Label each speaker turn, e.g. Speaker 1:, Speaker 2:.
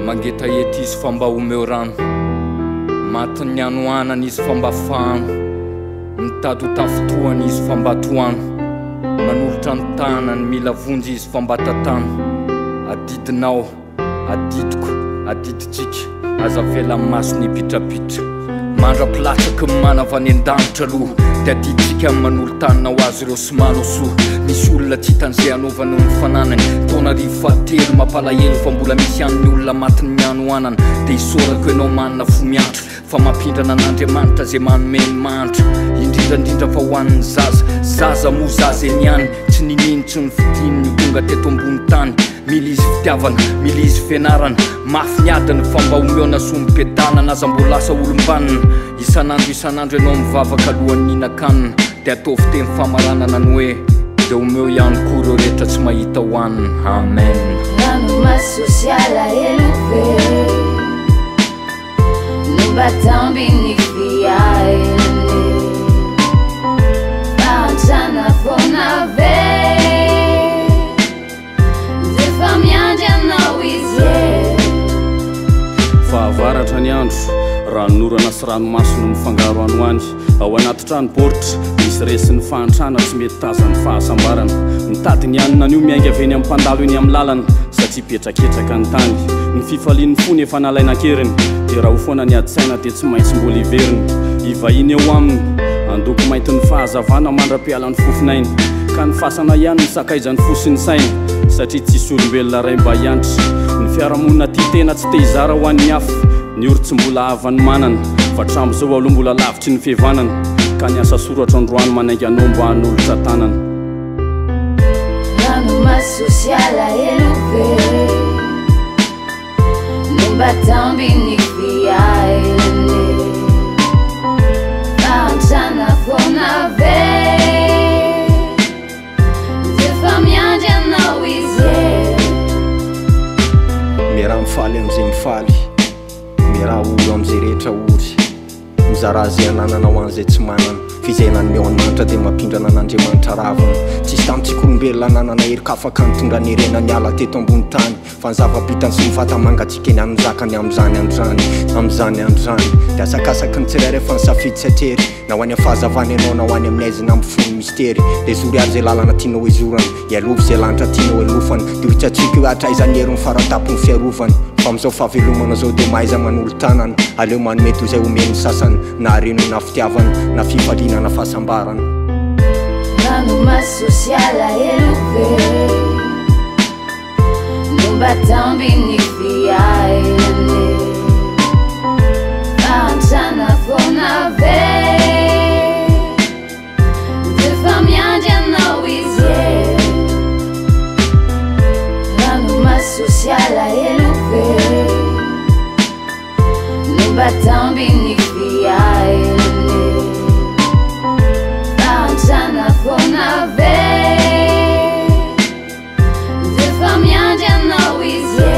Speaker 1: Mangeta ety izy fa mba omeo rano, matin'ny anoanana izy fa mba fahano, mitady ho tafotoana izy fa mba toano, manolotra ny tanany mila vonjy izy fa mba tatano. Adidinao, adidiko, adiditsika, aza vela masony pitrapitra, mandra-pilatsaka manavany an-danitra aloha, dia adiditsika manolo-tanina ho azy ireo sy manao soa. Misy olona tsy hitan'izay anaovany ny fananany, taona rivo fahatelo mampalahelo fa mbola misy an'ny olona matin'ny anoanana. Dia isorako ianao manana fo miantra, fa mampindrana an'Andriamanitra zay manomeny mantra, indrindrandrindra fa ho an'ny zaza moa zaza eny ihany, tsy nininitsy ny fidininy tonga teto ambony tany. Mila izy fitiavana, mila izy fianarana, mafy niadiny fa mba omeona sombim-piadanana, aza mbo lasa olom-banina. Isan'andro ianao mivavaka alohan'ny hinan-kanina, dia ataovy teny famaranana ny hoe dia omeo ihany koa ireo rehetra tsy mahita hohanina. Amen.
Speaker 2: Rano masosiala elove nomba tambiny fiainane Farantsa fona ve defa miandry anao izy
Speaker 3: fahavaratra ny andro, ranonorana sy ranomasina mifangaro anoany. Ao anaty tranoboritra misy resin'ny fahantrana tsy mety tazany fahasambarana, mitady ny anina an'io miainga aveny amin'ny mpandalo eny amin'ny lalana, satria petraketraka ny tany. Ny fifalian'ny fony efa nalaina keriny, dia raha ho foana ny adi-tsaina dia tsy maintsy mbola iveriny. Ivahiny eo aminy andoko mainty ny fahazavana mandra-piala ny fofinainy, ka ny fasana ihany ny sakaizany fosiny saina, satria tsisy olombelona ray mba hiantra. Ny fiarahamonina ty tena tsy te hizara ho an'ny hafa, ny oro tsy mbola avany manana, fa tramizao aloha mbola lavitry ny fihevanana, ka ny asa soratra androany manainga anao mba hanolotra tanana.
Speaker 2: Rano masosiala elove nomba tambiny fiainane Farantsa fona ve defa miandry anao izy
Speaker 4: miraha mifaly am'izay mifaly, miraha olo am'izay rehetra ory, mizara zay ananana ho an'izay tsy manana. Fizainany meo an'Andriamanitra dia mampindrana an'Andriamanitra ravana, tsisy tamintsika olombelona nanana hery afaka nitondra ny herena ny ala teto ambony tany, fa ny zava-bitany sy mivata mangatsika eny amin'ny zakany amin'izany androany. Dia asakasaka ny tsirairay fa nisafidy sy atrery, na ho any fahazavana ianao na ho any amin'ny aizina amin'ny fony mistery. Dia zory ary zay lalana tianao hizorana, ialovy zay lanitra tianao hilofana, dia hitsatsika io atraizany hery ny faratapony fiarovana. Fa am'izao fahavelomana zao dia maiza manolo tanana, aleo manome toy izay omeny sasany, na reno na fitiavana na fifaliana na fahasambarana.
Speaker 2: Rano masosiala elove nomba tambiny fiainane Farantsa fona ve defa miandry anao izy rano masosiala elove nomba tambiny fiainane Farantsa fona ve defa miandry anao izy